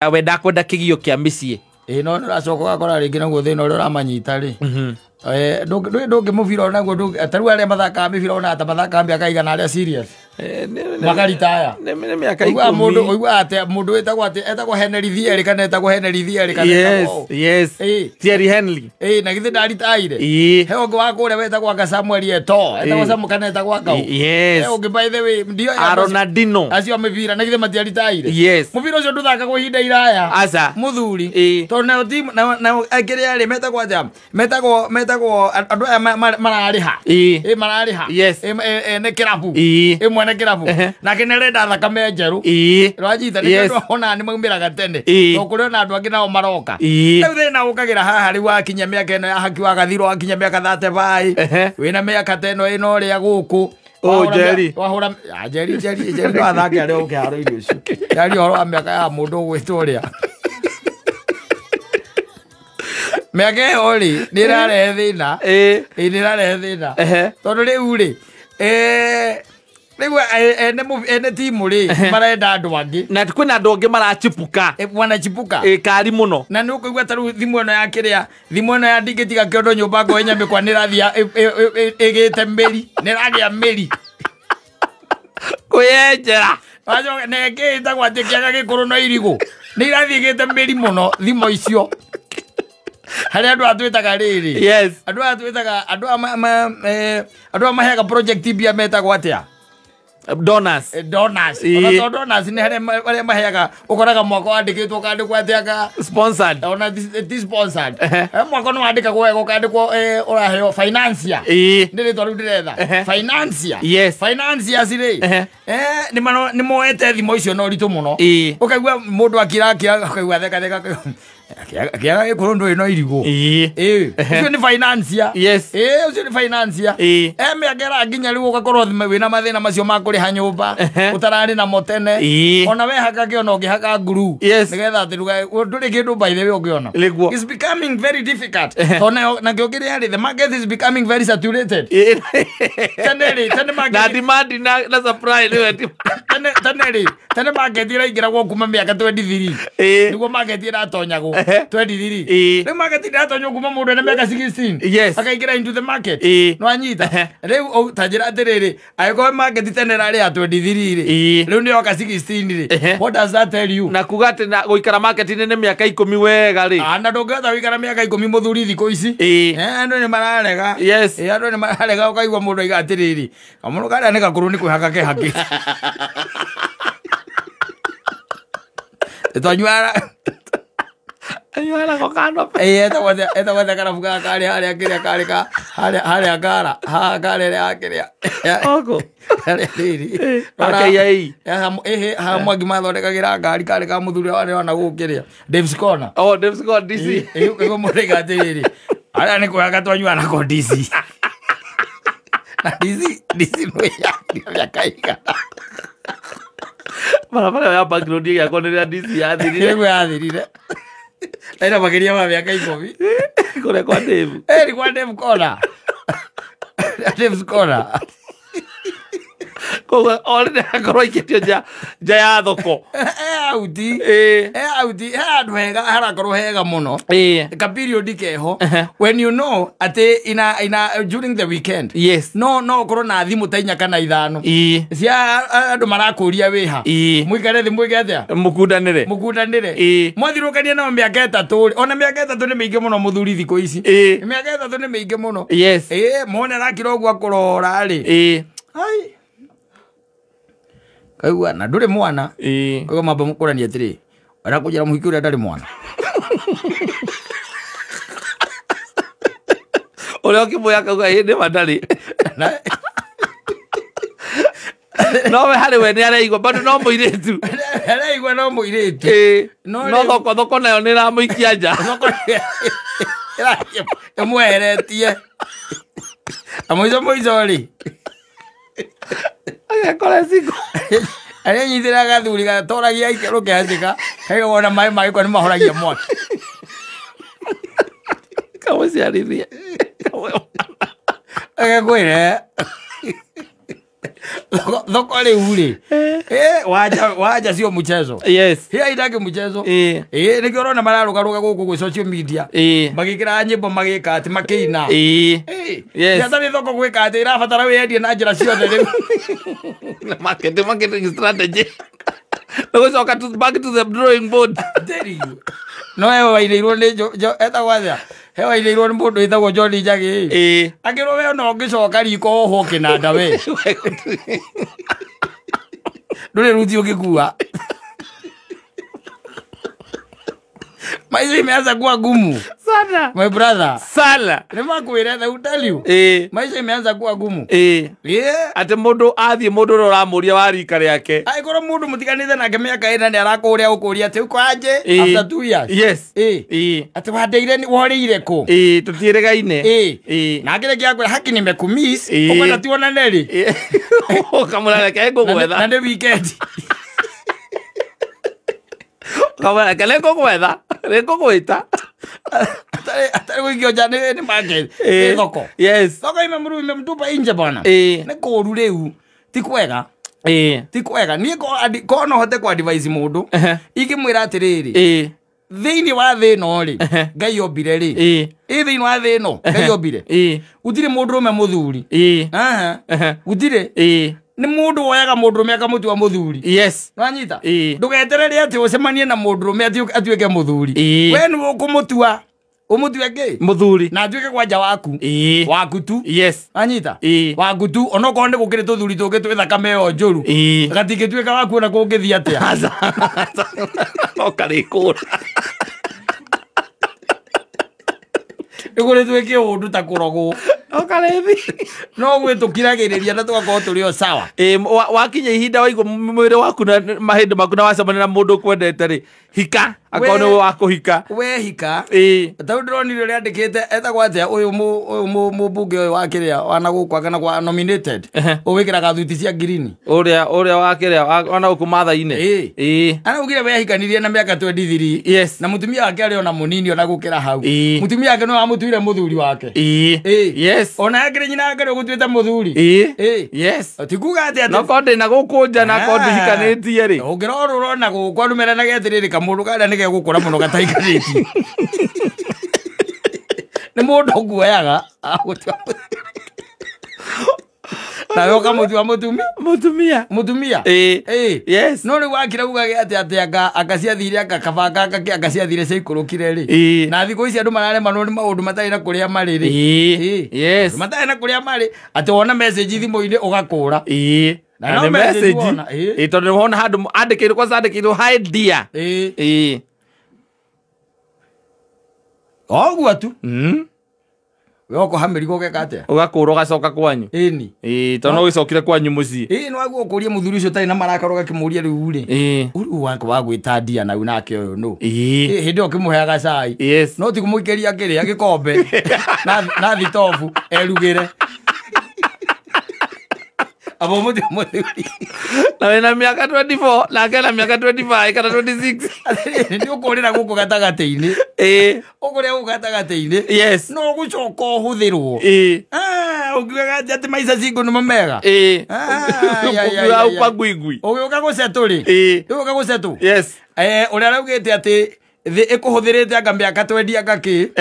wenda kwenda kigio kia mĩciĩ no racoka akora rĩngĩ naguo thĩna ũrĩa ũramanyita rĩ ndũngĩ mũbira onaguo tarĩu arĩa mathakaga mĩbira ona ta mathakaga mĩaka igana arĩa serious makaritaya nĩ mĩaka 10 mũndũ atĩ mũndũ etagwo Henry Thieri kana etagwo Henry Thieri kana yes Thierry Henry na githĩ ndaritaire he ũngĩ wa kũrĩa wetagwo Samuel Eto'o etagwo Samuel kana etagwo Akau he ũngĩ by the way ndio Ronaldinho acio mĩbira na githĩ matiaritaire mũbira ũcio ndũthakagwo ihinda iraya aca mũthuri tondũ nayo timu na akĩrĩa rĩ metagwo aja metagwo andũ aya mararĩha mararĩha nĩ kĩrabu ĩmwe nĩ kĩrabu nake nĩrenda thakame njerũ rwanyita nĩkĩo ona nĩ maumĩraga tene to kũrĩ ona andũ angĩ nao maroka rĩu thĩna ũkagĩra haha rĩu wakinya mĩaka ĩno ya haki wa gathiro wakinya mĩaka 35 wĩna mĩaka ta ĩno ũrĩa gũkũ Jerry wahũra Jerry no athake arĩa ũkĩharo-inĩ ũcio Jerry ũhoro wa mĩaka ya mũndũ ũgwĩtwo ũrĩa mĩaka ĩyo rĩ nĩ ĩrarehe thĩna nĩ ĩrarehe thĩna tondũ rĩu rĩ rĩu ene timu rĩ marenda andũ angĩ na kwĩna andũ angĩ marachipuka wanachipuka kari mũno na nĩ ũkũigua tarĩu thimũ ĩno ya kĩrĩa thimũ ĩno ya ndingĩtiga kĩondo nyũmba ngo nyamĩkwa nĩ ĩrathiĩ ĩgĩte mĩri nĩ ĩragĩa mĩri kwĩyenjera na ĩngĩ ĩtagwo atĩ kĩaga gĩkũrũ no irigũ nĩ irathiĩ ĩgĩte mĩri mũno thimũ icio harĩa andũ atwĩtaga rĩrĩ andũ atwĩtaga andũ a maheaga project mbia metagwo atĩa donors ona donors nĩ harĩa maheaga ũkoraga mwaka wandĩkĩtwo kandĩkwo atĩa sponsored ona ti sponsored mwaka nĩ wandĩkagwo wega ũkandĩkwo ũraheo financier nĩ rĩtwa rĩu ndĩretha financiers rĩ nĩ moete thimũ icio na ũritũ mũno ũkaigua mũndũ akĩrakĩa ũkaigua theka kĩaga gĩkũrũ ndũrĩ no irigũ ũcio nĩ financier ũcio nĩ financier mĩaka ĩranginya rĩu ũgakorwo wĩna mathĩna macio ma kũrĩha nyũmba ũtararĩ namo tene ona wehaka kĩona ũngĩhaka nguru nĩgetha atĩ ndũrĩ kĩndũ by the way ũngĩona it's becoming very difficult na kĩo kĩrĩa rĩ the market is becoming very saturated na demand na supply tene market ĩraingĩragwo kuma mĩaka 23 nĩguo market ĩratonyagwo 23 rĩu market ĩratonywo kuma mũndũ ena mĩaka 16 akaingĩra into the market no anyita rĩu ta njĩra atĩrĩrĩ agĩkorwo market tene ĩrarĩ ya 23 rĩ rĩu nĩ yoka 16 rĩ what does that tell you na kuga atĩ na gũikara market-inĩ nĩ mĩaka 10 wega rĩ na ndũngĩhota gũikara mĩaka 10 mũthuri thikũ ici andũ nĩ mararega andũ nĩ mararega ũkaigua mũndũ aiga atĩrĩrĩ kamũndũ karĩa nĩ gakũrũ nĩ kwĩhaka kehaki twanyuara anyuara ko kando eta wada kana buka kale hali kile kale ka hali agara ha kale ile akile oko hali hili akayai ha mwagi mathondekagira ngari kale ka muthuri wale wana gukiria Davis Corner Davis Corner DC ego murega atiriri ala ni kuyaga twanyuara ko DC na DC no ya kaika para ya background ya konera DC ya thirire Era makiria ma mĩaka 10 kũrĩa kwa Dave ni kwa Dave Corner Dave Corner koga orĩte akorwo ikĩtio nja ya thoko auti handũ hega harakorwo hega mũno ka period keho when you know atĩ ina during the weekend no korwo na thimũ ta 4 kana 5 cia andũ marakũria wĩha mũikare thĩ mwĩke atĩa mũkundanĩre mwathirũkania nao mĩaka 3 ona mĩaka 3 nĩ mĩingĩ mũno mũthuri thikũ ici mĩaka 3 nĩ mĩingĩ mũno mone arakĩra ũguo akũrora rĩ kaigua na ndũrĩ mwana kaigua mamba mũkũrania atĩrĩ arakũnjĩra mũhiki ũrĩa ndarĩ mwana ũrĩa ũkĩmũya kauga hĩndĩ mandarĩ no we harĩ we nĩ araigua bado no mũirĩtu araigua no mũirĩtu no thoko nayo nĩ ĩramũikia nja ĩmweheretie mũico rĩ agakora cingo arĩa nyitĩra gathuri gatoragia ikerũ kĩhacĩka hega wona maĩ magĩkwa nĩ mahoragia mwaki kamũciarithia agakwĩre Thoko ule. Waja sio mchezo. Yes. Hia itake mchezo. Nikiona mararugaruga guku ku social media. Magikira nyimbo magika ati makina. Yes. Ya tani thoko gwika ati irabatara wendie na njira ciothe riu. Marketing strategy. Go back to the drawing board. There you. No ewe wairwo ni eta wathia. He wairwo ni mundu itagwo John Njagi. Akiro we no ngicoka riko ho kinanda we. Ndure ruti ukikua. Maisha imeanza kuwa gumu sana, my brother. Sana. Nimakwira the tell you. Maisha imeanza kuwa gumu. Ate mundu athie mundu roramuria wa rika riake. Aikoro mundu mutiganithe nake miaka ina ni arakuria ukuria ati uko aje after 2 years. Yes. Ati wandeire ni woreire ku. Tutieregaine. Na ngire kia haki nimekumiss. Ukwenda tuona neri. Kamula ke ngugwetha. Na ndi weekend. Kamula ke ngugwetha. Reko gwita. Atari wikio jane ni market. Thoko. Yes. Thoko imemtupa nje bwana. Ni koru riu. Ti kwega. Ti kwega. Ni ko no hote kwa advise mundu. Ikimwira atiriri. Thiini wa thi no ri. Ngai ombire ri. Thiini wa thi no. Ngai ombire. Gutire mundu rume muthuri. Gutire. Ni mundu woyaga mundu rume akamutua muthuri. Yes. Nwanyita. Ndugeterere ati ucemanie na mundu rume atuike muthuri. We ni ukumutua. Umutue ke muthuri na atuike kwa nja waku. Waku tu. Yes. Anyita. Waku tu onoko ndi gukire tuthuri tuge twi thakame yo njuru. Gatigituika waku na kungithia atia. Okarikura. Igure tweke undu ta kurogo. Okarethi. No gwitukiragiriria na tugakorwo turi o sawa. Wakinya ihinda waigu mwire waku na mahindi maku na wacemania na mundu kwendete ri hika akono wako hika we hika tau ndronire ri andikite etagwa atia uyu mubunge uyu wakiria wana gukwa kana kwa nominated uwikira gathuti cia green uria wakiria wana guku mathaine ana ugire we hikanirie na miaka 23. Yes. Na mutumia wake ari ona munini ona gukira hau mutumia wake no amutuire muthuri wake. Yes. Ona akire nyina akire gutuita muthuri. Yes. Tikuga atia no konde na gukunja na konde hikanitie ri ungiroro urona gukwa numera na getiriri kamundu kada nige gukura muno gataikariti. Ni mundu guoyaga na yoka mutumia. Yes. No ri wakira ugage ati akaciathire akabanga akaciathire cikurukire ri na thiku ici andu marare manoni maundu matari na kuria mari ri. Yes. Matari na kuria mari ati wona message thimu-ini ugakura. Na message tondu wona handu andikirwo kwa andikirwo hi dear. Ogua tu. Woko hamirigo gekate. Ugakura ugacoka kwanyu. Tondu wicokire kwanyu mucii. No aguo kuria muthuri ucio tari na marakaro gakimuria riu ri. Uru wako wagwita ndia na unake uyu no. Hindi okimuheaga cai. Yes. No ti kumuikeria kiria gikombe. Na thitofu erugire. Abo muthuri. Na wena miaka 24 na kena miaka 25 kana 26. Ndio kurira guku gatagati-ini. Ukuria guku gatagati-ini. Yes. No gucoka uhuthirwo. Ukiuga ati maica cingu ni mamega. Ukiuga upangwingwi. Ugiuka gucetu ri. Ugiuka gucetu. Yes. Uria raugite ati thi ikuhuthirite anga miaka 20 anga ki.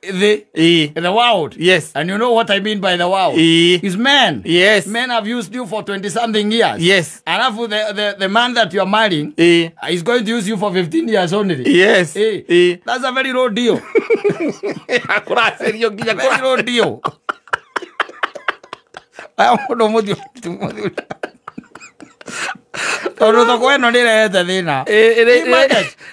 The world. Yes. And you know what I mean by the world? Is men. Yes. Men have used you for 20 something years. Yes. And the man that you are marrying is going to use you for 15 years only. Yes. That's a very low deal. Very low deal. I don't know. Tondu thoko ino ndirehete thina.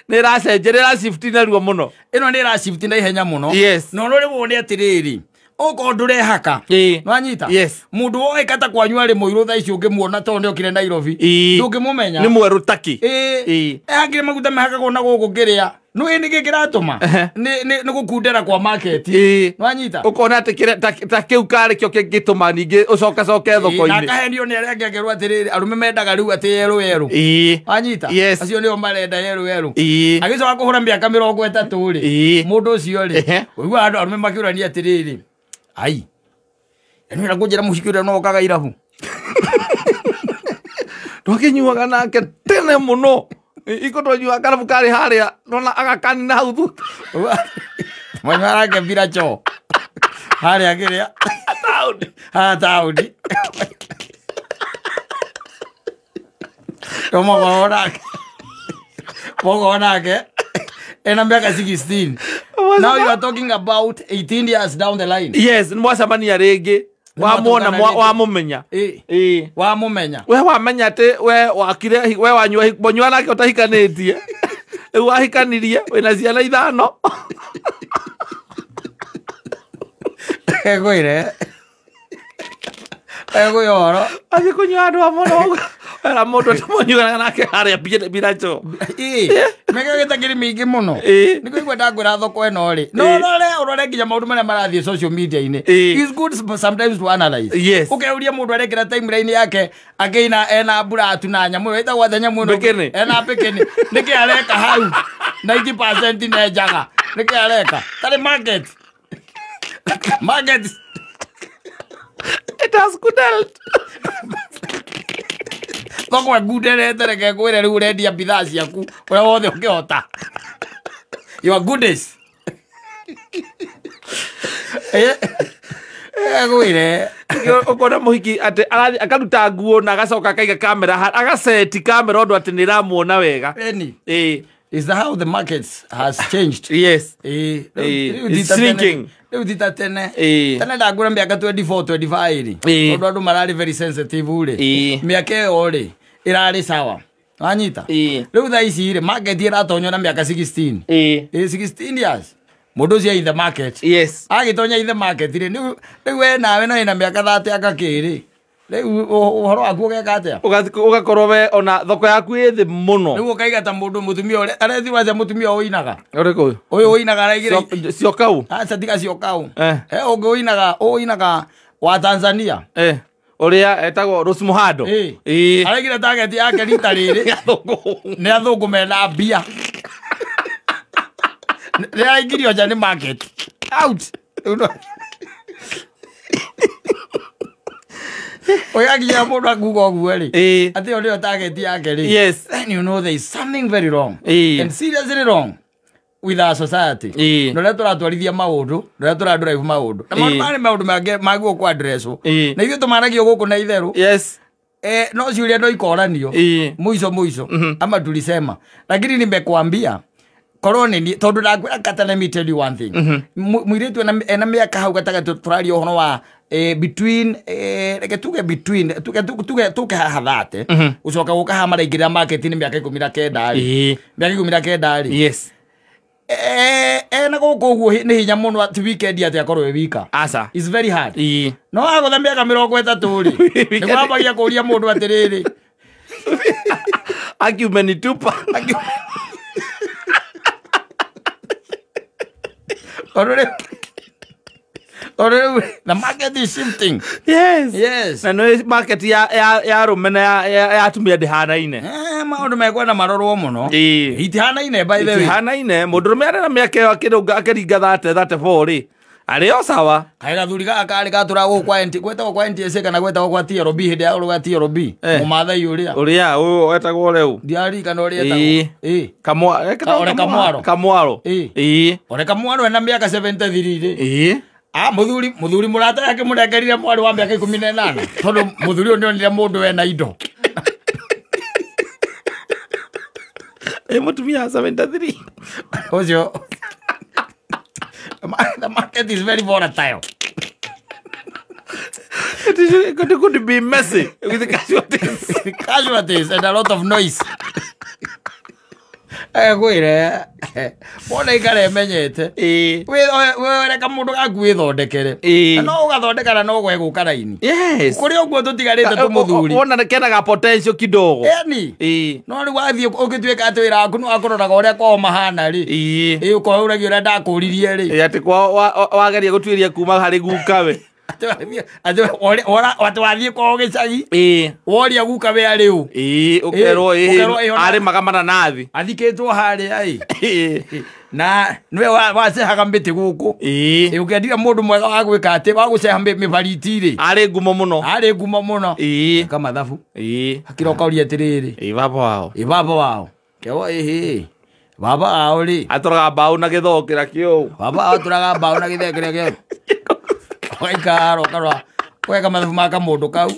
Ni racenjerera shift na ruo muno. Ino ni ra shift na ihenya muno. Yes. No ruri wone atiriri. Oko ndurehaka. Nwanyita. Yes. Mundu woe kata kwanyu ari muiru tha icio ngimuona tondu okire Nairobi. Ndungimumenya. Ni mweru taki. Agire maguta mehakagwo na guku ngiria. No ini gikiratuma. Ni gukundera kwa market. Nwanyita. Ukona ati ta kiu kare kyo gituma ningi ucoka thoko-ini. Na kahenio ni aria ngiagerwa atiriri arume mendaga riu ati yeru. Anyita. Yes. Acio nio marenda yeru. Agicoka kuhura miaka 30 ri. Mundu ucio ri. Uigua andu arume makiurania atiriri. Ai. Eno ira kunjira muciki uria no kaga irabu. Twakinyuaga nake tene muno. Iko twanyua karabu kari haria nona agakani na hau thu. Mwana ke bira cho. Haria kiria. Taudi. Como gona ke. And I'm back at 16. Now you are talking about 18 years down the line. Yes, mwasabani ya rege. Wamona wamumenya. Wamumenya. We wamenya te we wakire we wanywa bonywa nake utahikanĩtie. Wahikanirie wena ciana ithano. Egoire. Egoyoro. Asi kunywa andu amono. Era mundu tamonywa nake haria biracho. Mega getakiri mingi muno. Niko igwa ndagwira thoko eno ri. No urore nginya maundu maria marathie social media ine. It's good sometimes to analyze. Yes. Ukeuria mundu arekira timeline yake akeina ena buratu na nyamu ita gwa nyamu no. Ena pekeni. Niki areka hau. 90% ne jaga. Niki areka. Tari market. Market. It has good health. Thoko ngundere tereke kwire riu rendia bidhaa ciaku uria wothe ukihota. Your goodness. Gwire ukona muhiki ati akaruta nguo na agacoka akaiga kamera agaseti kamera ondu ati niramuona wega. Is that how the markets has changed? Yes. It's shrinking. Udita tene. Tene ndagura miaka 24 25. Ondu andu marari very sensitive uri. Miaka ori irari sawa. Anyita. Riu tha ici ri market iratonyo na miaka 16. 16 years. Mundu cia in the market. Yes. Agitonya in the market ri riu we nawe na ina miaka 30 akakiri. Riu uhoro waku ugeka atia? Ugakorwo we ona thoko yaku ithi muno. Riu ukaiga ta mundu mutumia uri arethirwa cia mutumia uinaga. Uriku uyu uinaga raigire ciokau. Satika ciokau. Ungi uinaga wa Tanzania. Uria etagwo Rose Muhando. Araigire target yake rita riri ni athungu mena mbia. Ni aigirio nja ni market. Out. Oyagia mundu akuga oguo ri. Ati urio target yake ri. Yes. Then you know there is something very wrong. And seriously wrong with our society. No leto ratwarithia maundu, no leto radrive maundu. Na maundu magwo kwa address. Na ithu tumaragio guku na itheru. Yes. No ciuria ndo ikoranio. Muico. Ama tulisema. Lakini nimekwambia koroni tondu ndagwira kata let me tell you one thing. Muiritu ena miaka hau gatagatĩ turaria uhoro wa between tuke hathate ucoka guka ha maraingirira market ni miaka 19 ri miaka 19 ri. Yes. Na guku guo ni hinya muno ati weekend ati akorwo we wika. Asa. It's very hard. No agotha miaka 30 ri ni kwambagia kuria mundu atiriri Akiumenitupa. The market is shifting. Yes. Na no market ya rumena ya tumia ndihanaine. Maundu mekwenda marorwo muno. Itihanaine by the way. Itihanaine mundu rumena na miaka ya kirunga akiringa 34 ri. Ario sawa. Kaiga thuriga akari gatura go kwa gwetagwo kwa NTSA kana gwetagwo kwa TRB hindi ya gwa TRB. Mumathai uria wetagwo riu. Ndiari kana uria etagwo. Kamwaro. Ore Kamwaro ena miaka 73 ri. Muthuri murata yake murengerire mwari wa miaka 18 tondu muthuri ndio nile mundu wena indo. Mutumia 73. Ocio. The market is very volatile. It could be messy with the casualties and a lot of noise. Gwire bona ikare menyete we reka mundu gakwithondekere no ugathondekana no gwe gukara ini. Yes. Kuri oguo tutigarite tumuthuri wona kenaga potential kidogo. No ri wathie ugituika ati wira waku no akororaga uria kwa mahana ri uko uragio uria ndakuririe ri ati kwa wageria gutwiria kuma hari gukawe ora watu wathie kwa gicagi woria guka we ari u ukerwo ari makamana nathi athiketwo hari ai na nwe wacehaga mbiti guku ukendiga mundu mwega wa gwika ati wa guceha mibariti ri ari ngumo muno kama thabu akiroka uria atiriri baba wao kewo baba wao ri aturaga mbao na githokira kiu baba aturaga mbao na githokira kiu waikaro karwa weka mathabu maka mundu kau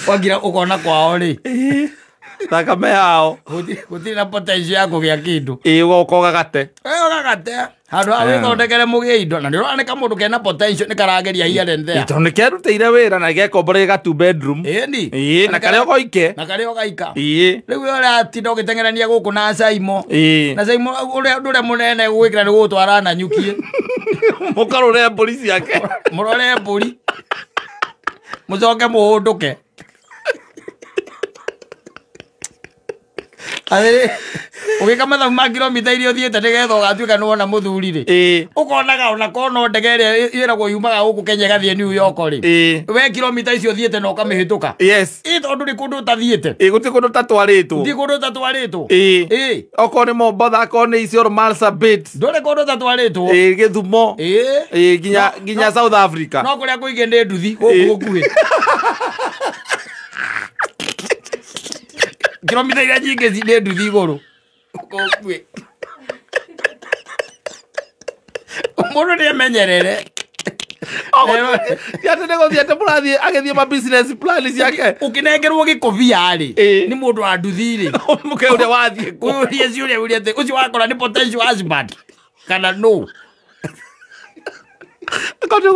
wagira ukona kwao ri thakame yao gutiri na potential ya kugia kindu ugoka gate handu ha withondekere mugie indo na ndironeka mundu kena potential ni karageria here and there ito nikerutire wira na gekombore ga 2 bedroom na kare ogoike riu ora tindo gitengerania guku na Saimo ure munene gwikira ni gutwara na nyukie mukarore polisi yake murore mburi mucoke muhunduke Adere ugika mathabu ma kilomita iria uthiete nigetha ugatuika ni wona muthuri ri ukonaga ona kono ndege iria iragwo yumaga guku Kenya gathie New York ri we kilomita icio thiete no kamihituka tondu ri kundu tathiete guti kundu tatwaritwo oko ni Mombasa oko ni icio Marsabit ndore kundu tatwaritwo Githumo ginya South Africa no kuria kuige ndi nduthi guku gukuhi kilomita iria nyingi zinde nduthi iguru kokwe mundu ni amenyerere yate nego thiete murathi agethie ma business plan ciake ukinengerwo gikobia ri ni mundu wa nduthi ri muke uria wathie uria ciuria ucio wakora ni potential husband kana no Kote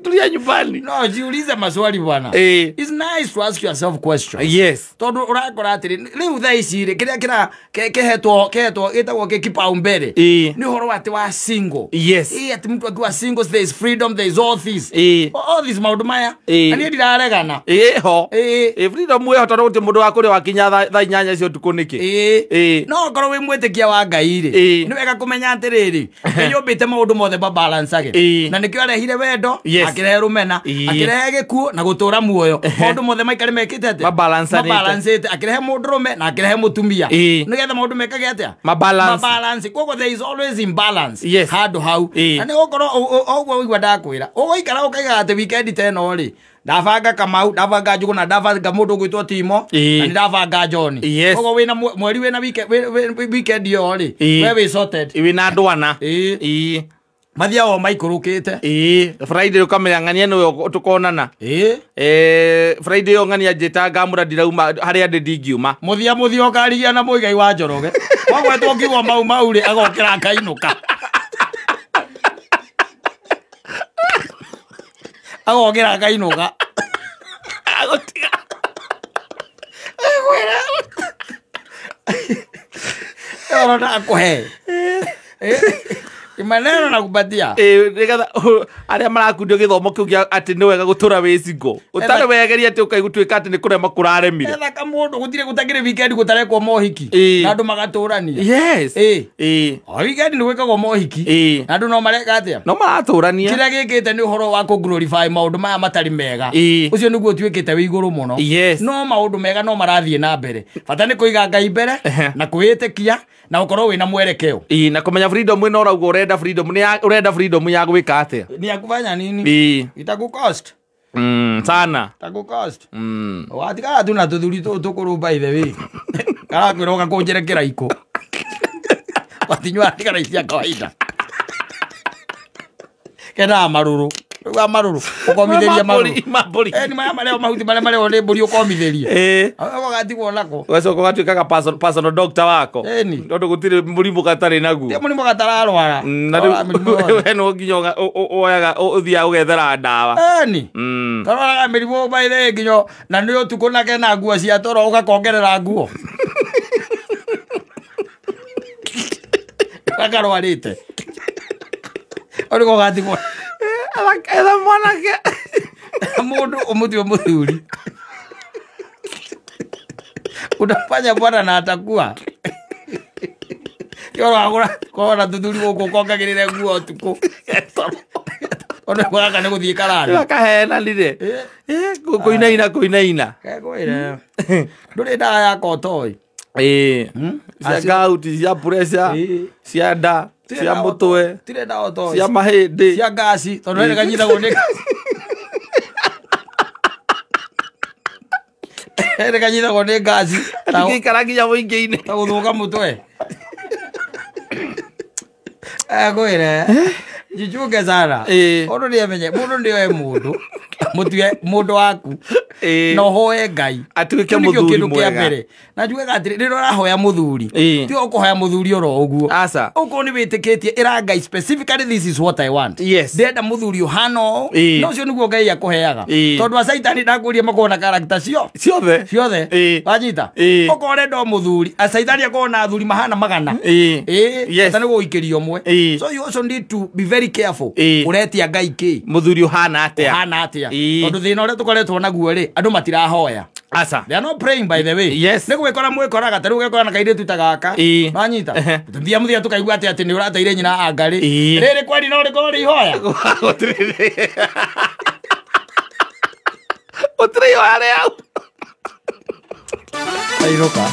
tulia nyumbani. No, jiulize maswali bwana. It's nice to ask yourself questions. Yes. Tondu urakora atiri riu tha ici ri kiria kehetwo itagwo kipaumbere ni horo ati wa single. Yes. Ati mtu akiwa single there is freedom, there is all this. All this maundu maya ani ndiraregana. Ho. Freedom we tondu guti mundu wakuri wakinya tha inyanya cio tukuniki. No ngoro wi mwitikia wa Ngai ri ni wega kumenya atiriri nyombite maundu mothe ba balance age na nikio arehire wendo akirehe rumena akirehe gikuo na gutura muoyo maundu mothe maikare mekitete ma balance akirehe mundu rume na akirehe mutumia nigetha maundu mekage atia ma balance kogo there is always imbalance handu hau na ni gukoro ogwo igwa ndakwira ugoikara ukaiga ati weekend teno ri ndabanga Kamau ndabanga Njugu na ndabanga mundu gwitwo Timo na ndabanga John kogo wina mweri wina weekend yo ri we we sorted wina ndwana mathia o maikurukite Friday ukamenya ngania no tukonana Friday ngania jeta ngamura ndirauma haria ndingiuma muthia okarigia na muigai wa Njoroge wagwetwo ngigwa mau ri agokira kainuka agokira kainuka agotiga ora na kuhe imaneno na kubatia nigetha aria marakundio githomo kiu gia ati ni wega gutura wi single utare wegeria ati ukaigutuika ati ni kurema kuraremire etha kamundu gutire gutagire weekend gutarekwo mohiki na andu magaturania weekend ni gwikagwo mohiki na andu no mareka atia no maraturania kira gikite ni uhoro wa ku glorify maundu maya matari mega ucio niguo tuikite wi iguru muno no maundu mega no marathie na mbere bata ni kuiga Ngai mbere na kwitikia na ukorwo wina mwerekeo na kumenya freedom ino urauga urenda freedom ya gwika atia ni akufanya nini itakucost sana itakucost watika tu na tuthuri tukuru by the way kara kwiroga kunjerekera iko watinywa tikara isia kawaida kena maruru ukomitheria maburi ni maya male mahuti male ole mburi ukomitheria wagati kuonako weso ukatuikaga personal doctor wako ndondo gutire murimu gatari naguo ti murimu gatararwara we no nginya oyaga uthia ugethera ndawa karwara mirimu baile nginyo na ni utuko nake na nguo cia toro ugakongerera nguo akarwarite oriko gati kwa etha mwanake mundu umuti muthuri unafanya bwana na atakuwa yoro agora kora tuthuri guku kongagirire nguo tuku Ona kwa kana guthie karani. Akahena ndire. Kuinaina. Kegwire. Nduri nda ya kotoi. Cia gauti, cia pressure, cia nda, cia mutwe. Tire nda otoi. Cia mahindi. Cia gasi. Tondu ene kanyita goneka. Ene kanyita goneka gasi. Ngikara nginya muingi-ini. Ta guthuka mutwe. Gwire jijuke sana undu ni amenye mundu ndio e mundu mutue mundu waku no hoe Ngai atuike muthuri mwega na njuge atiri riro rahoya muthuri ti ukuhoya muthuri oro uguo asa uko ni witikitie ira Ngai specifically this is what I want ndenda muthuri uhano no cio niguo Ngai akuheaga tondu asaitani ndakuria makona character ciothe wanyita uko renda muthuri asaitani akona athuri mahana magana tani guikirio mwe so you also need to be very careful uretia Ngai ki muthuri uhana atia tondu thina uria tukoretwo naguo ri andu matirahoya asa they are not praying by the way ni gwikora mwikoraga taru gwikora na kaire tutagaka banyita tuthia muthia tukaigua ati ni urateire nyina angari riri kwani no rikori ihoya otri hoya au airoka